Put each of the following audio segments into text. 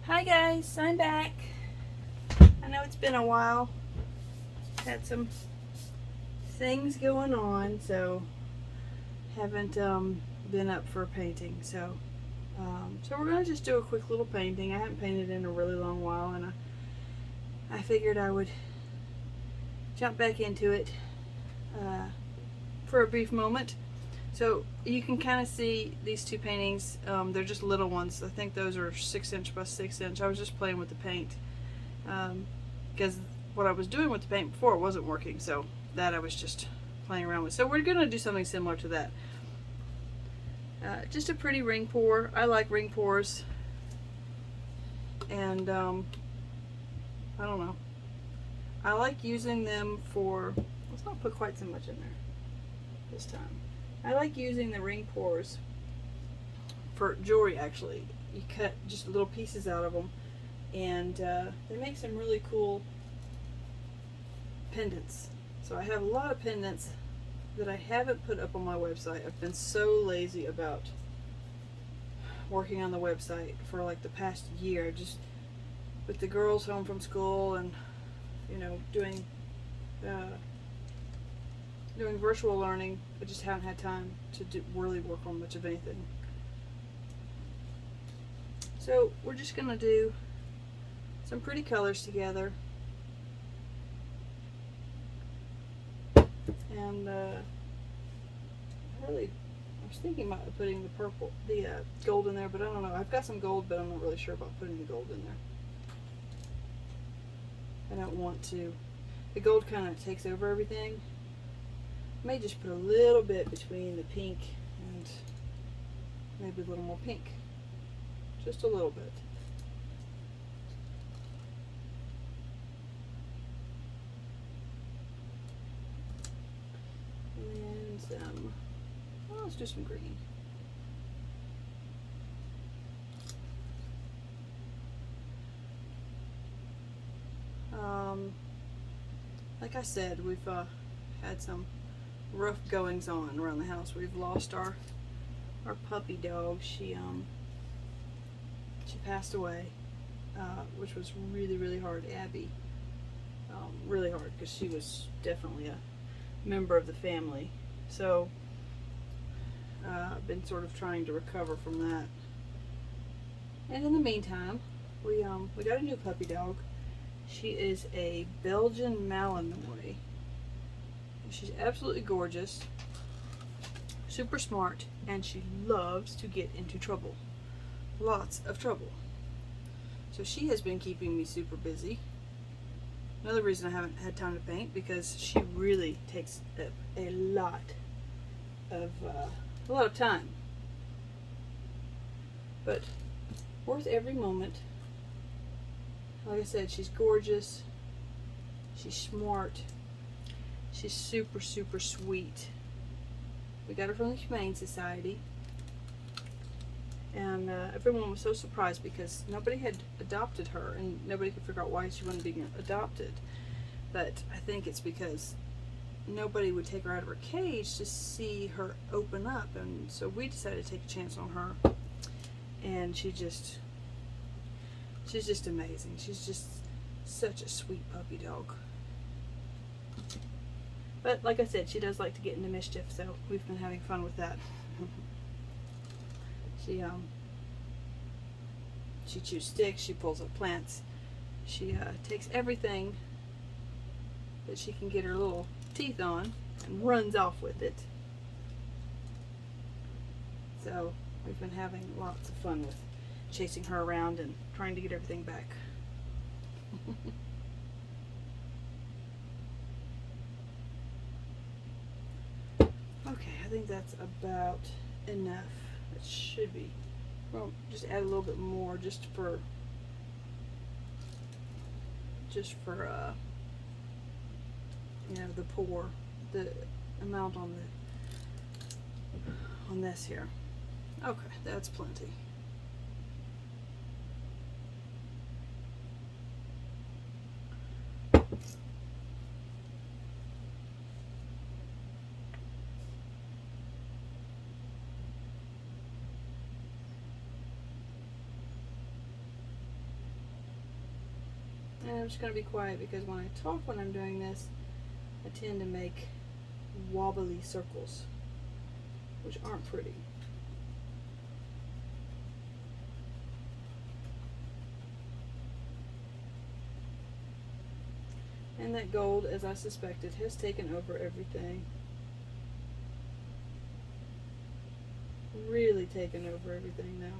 Hi guys, I'm back. I know it's been a while. Had some things going on, so haven't been up for painting. So we're gonna just do a quick little painting. I haven't painted in a really long while, and I figured I would jump back into it for a brief moment. So you can kind of see these two paintings. They're just little ones. I think those are 6 inch by 6 inch. I was just playing with the paint because what I was doing with the paint before wasn't working. So that I was just playing around with. So we're going to do something similar to that. Just a pretty ring pour. I like ring pours. And I don't know. I like using them for, let's not put quite so much in there this time. I like using the ring pours for jewelry actually. You cut just little pieces out of them and they make some really cool pendants. So I have a lot of pendants that I haven't put up on my website. I've been so lazy about working on the website for like the past year, just with the girls home from school and doing virtual learning. I just haven't had time to really work on much of anything. So we're just gonna do some pretty colors together, and I was thinking about putting the gold in there, but I don't know. I've got some gold, but I'm not really sure about putting the gold in there. I don't want to. The gold kind of takes over everything. I may just put a little bit between the pink and maybe a little more pink. Just a little bit. And some, well, let's do some green. Like I said, we've had some rough goings on around the house. We've lost our puppy dog. She passed away, which was really hard. Abby, really hard because she was definitely a member of the family. So I've been sort of trying to recover from that. And in the meantime, we got a new puppy dog. She is a Belgian Malinois. She's absolutely gorgeous, super smart, and she loves to get into trouble. Lots of trouble. So she has been keeping me super busy. Another reason I haven't had time to paint, because she really takes a lot of time. But worth every moment. Like I said, she's gorgeous. She's smart. She's super sweet. We got her from the Humane Society, and everyone was so surprised because nobody had adopted her, and nobody could figure out why she wasn't being adopted. But I think it's because nobody would take her out of her cage to see her open up, and so we decided to take a chance on her. And she's just amazing. She's just such a sweet puppy dog. But like I said, she does like to get into mischief, so we've been having fun with that. She chews sticks, she pulls up plants, she takes everything that she can get her little teeth on and runs off with it. So we've been having lots of fun with chasing her around and trying to get everything back. Okay, I think that's about enough. It should be. Well, just add a little bit more just for the pour, the amount on this here. Okay, that's plenty. And I'm just going to be quiet because when I talk when I'm doing this, I tend to make wobbly circles, which aren't pretty. And that gold, as I suspected, has taken over everything. Really taken over everything now.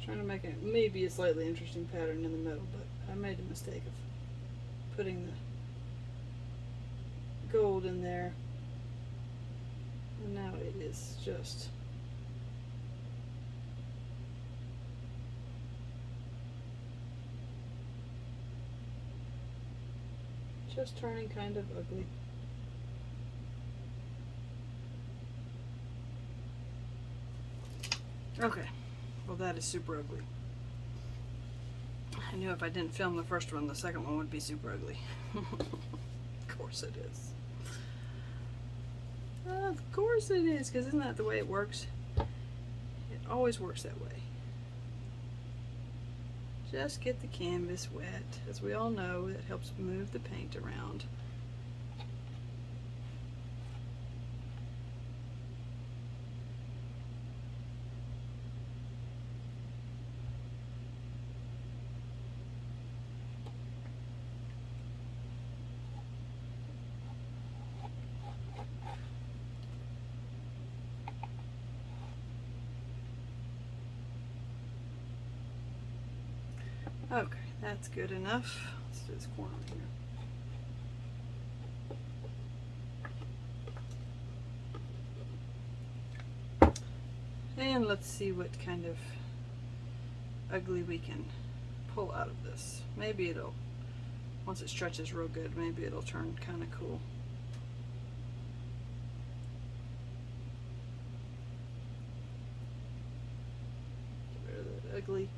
Trying to make it maybe a slightly interesting pattern in the middle, but I made a mistake of putting the gold in there, and now it is just turning kind of ugly. Okay. Well, that is super ugly. I knew if I didn't film the first one, the second one would be super ugly. Of course it is. Of course it is, because isn't that the way it works? It always works that way. Just get the canvas wet. As we all know, that helps move the paint around. Okay, that's good enough. Let's do this corner here. And let's see what kind of ugly we can pull out of this. Maybe it'll, once it stretches real good, maybe it'll turn kind of cool. Get rid of that ugly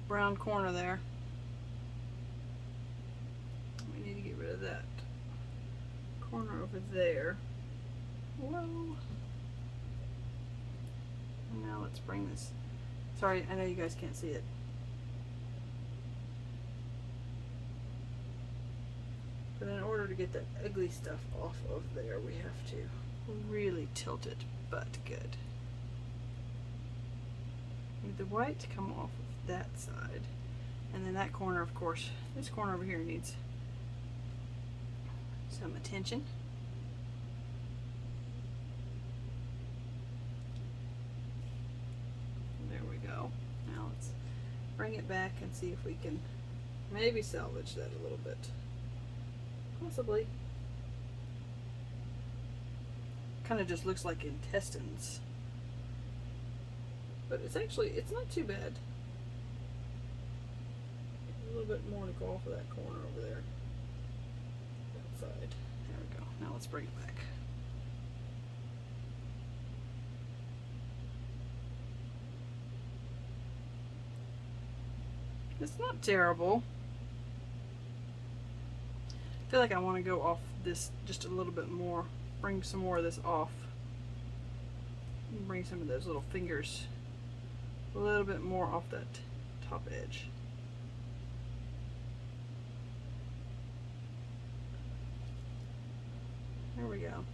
brown corner there. We need to get rid of that corner over there. Whoa. And now let's bring this. Sorry, I know you guys can't see it. But in order to get that ugly stuff off of there, we have to really tilt it, but good. Need the white to come off of that side. And then that corner, of course, this corner over here needs some attention. There we go. Now let's bring it back and see if we can maybe salvage that a little bit. Possibly. Kind of just looks like intestines. But it's actually, it's not too bad. A little bit more to go off of that corner over there. That side. There we go. Now let's bring it back. It's not terrible. I feel like I want to go off this just a little bit more. Bring some more of this off. Bring some of those little fingers a little bit more off that top edge. There we go.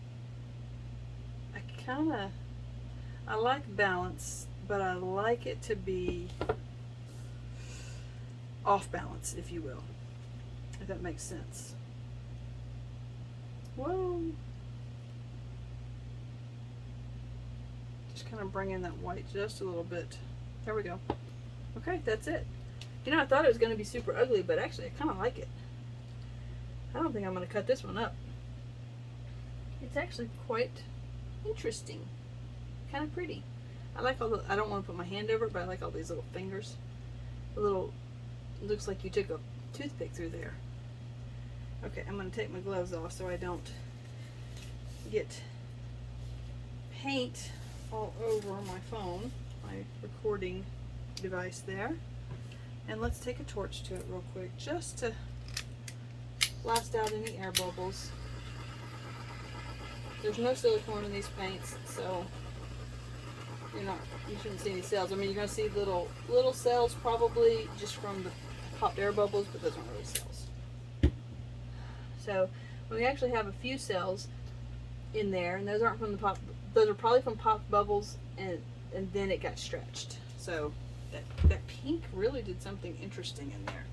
I like balance, but I like it to be off balance, if you will, if that makes sense. Whoa. Just kind of bring in that white just a little bit. There we go. Okay, that's it. You know, I thought it was going to be super ugly, but actually I kind of like it. I don't think I'm going to cut this one up. It's actually quite interesting. Kind of pretty. I like all the, I don't want to put my hand over it, but I like all these little fingers. The little looks like you took a toothpick through there. Okay, I'm going to take my gloves off so I don't get paint all over my phone, my recording device there. And let's take a torch to it real quick, just to blast out any air bubbles. There's no silicone in these paints, so you shouldn't see any cells. I mean, you're going to see little cells probably just from the popped air bubbles, but those aren't really cells. So we actually have a few cells in there, and those aren't from the pop. Those are probably from popped bubbles, and then it got stretched. So that pink really did something interesting in there.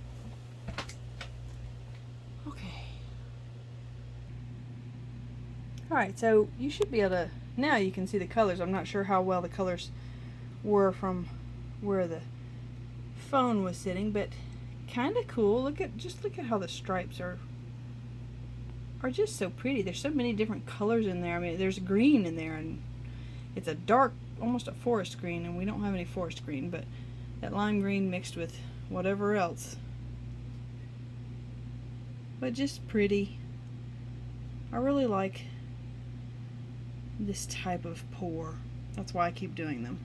Okay. All right, so you should be able to, now you can see the colors. I'm not sure how well the colors were from where the phone was sitting, but kind of cool. Look at how the stripes are just so pretty. There's so many different colors in there. I mean, there's green in there, and it's a dark, almost a forest green, and we don't have any forest green, but that lime green mixed with whatever else. But just pretty. I really like this type of pour. That's why I keep doing them.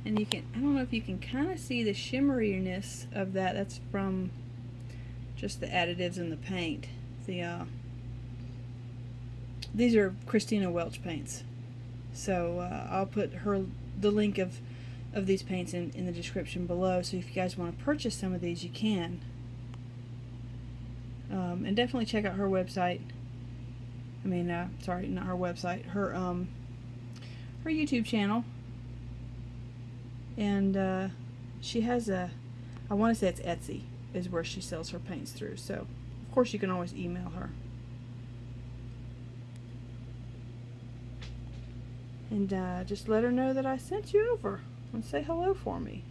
And you can, I don't know if you can kind of see the shimmeriness of that. That's from just the additives in the paint. These are Christina Welch paints. So I'll put the link of these paints in the description below. So if you guys want to purchase some of these, you can. And definitely check out her website. I mean, sorry, not her website. Her YouTube channel. And she has I want to say it's Etsy is where she sells her paints through. So of course you can always email her. And just let her know that I sent you over and say hello for me.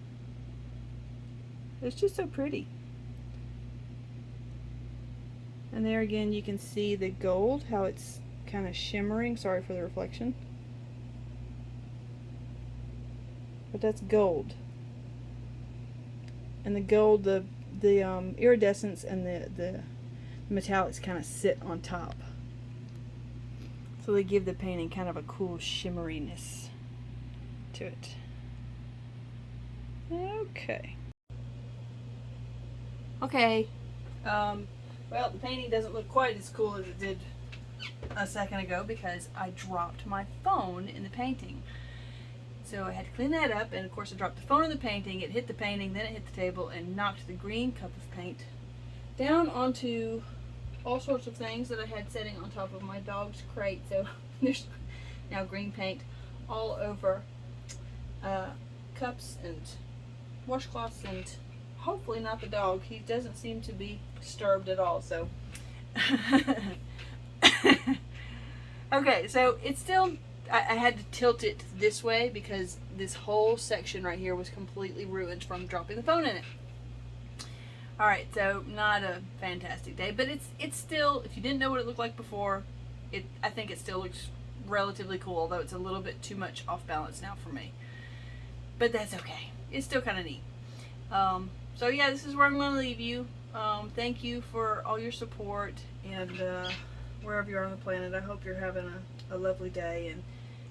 It's just so pretty. And there again you can see the gold, how it's kind of shimmering. Sorry for the reflection. But that's gold. And the gold, the iridescence and the metallics kind of sit on top. So they give the painting kind of a cool shimmeriness to it. Okay. Okay. Well, the painting doesn't look quite as cool as it did a second ago because I dropped my phone in the painting. So I had to clean that up, and of course I dropped the phone in the painting. It hit the painting, then it hit the table and knocked the green cup of paint down onto all sorts of things that I had sitting on top of my dog's crate. So there's now green paint all over cups and washcloths, and hopefully not the dog. He doesn't seem to be disturbed at all. So okay, so it's still, I had to tilt it this way because this whole section right here was completely ruined from dropping the phone in it. Alright, so not a fantastic day, but it's still, if you didn't know what it looked like before, I think it still looks relatively cool, although it's a little bit too much off balance now for me. But that's okay. It's still kind of neat. So yeah, this is where I'm going to leave you. Thank you for all your support, and wherever you are on the planet, I hope you're having a lovely day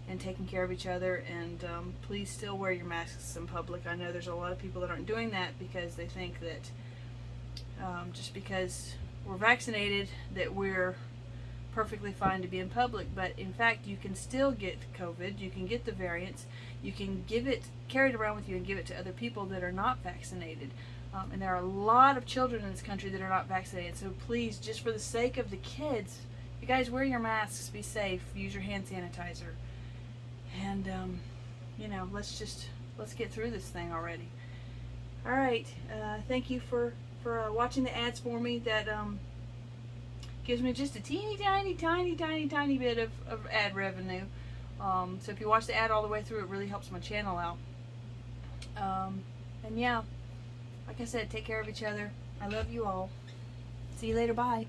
and taking care of each other, and please still wear your masks in public. I know there's a lot of people that aren't doing that because they think that just because we're vaccinated that we're perfectly fine to be in public, but in fact you can still get COVID, you can get the variants, you can carry it around with you and give it to other people that are not vaccinated. And there are a lot of children in this country that are not vaccinated, so please, just for the sake of the kids, you guys wear your masks, be safe, use your hand sanitizer, and you know, let's get through this thing already. Alright, thank you for watching the ads for me. That gives me just a teeny tiny bit of ad revenue. So if you watch the ad all the way through, it really helps my channel out. And yeah, like I said, take care of each other. I love you all. See you later. Bye.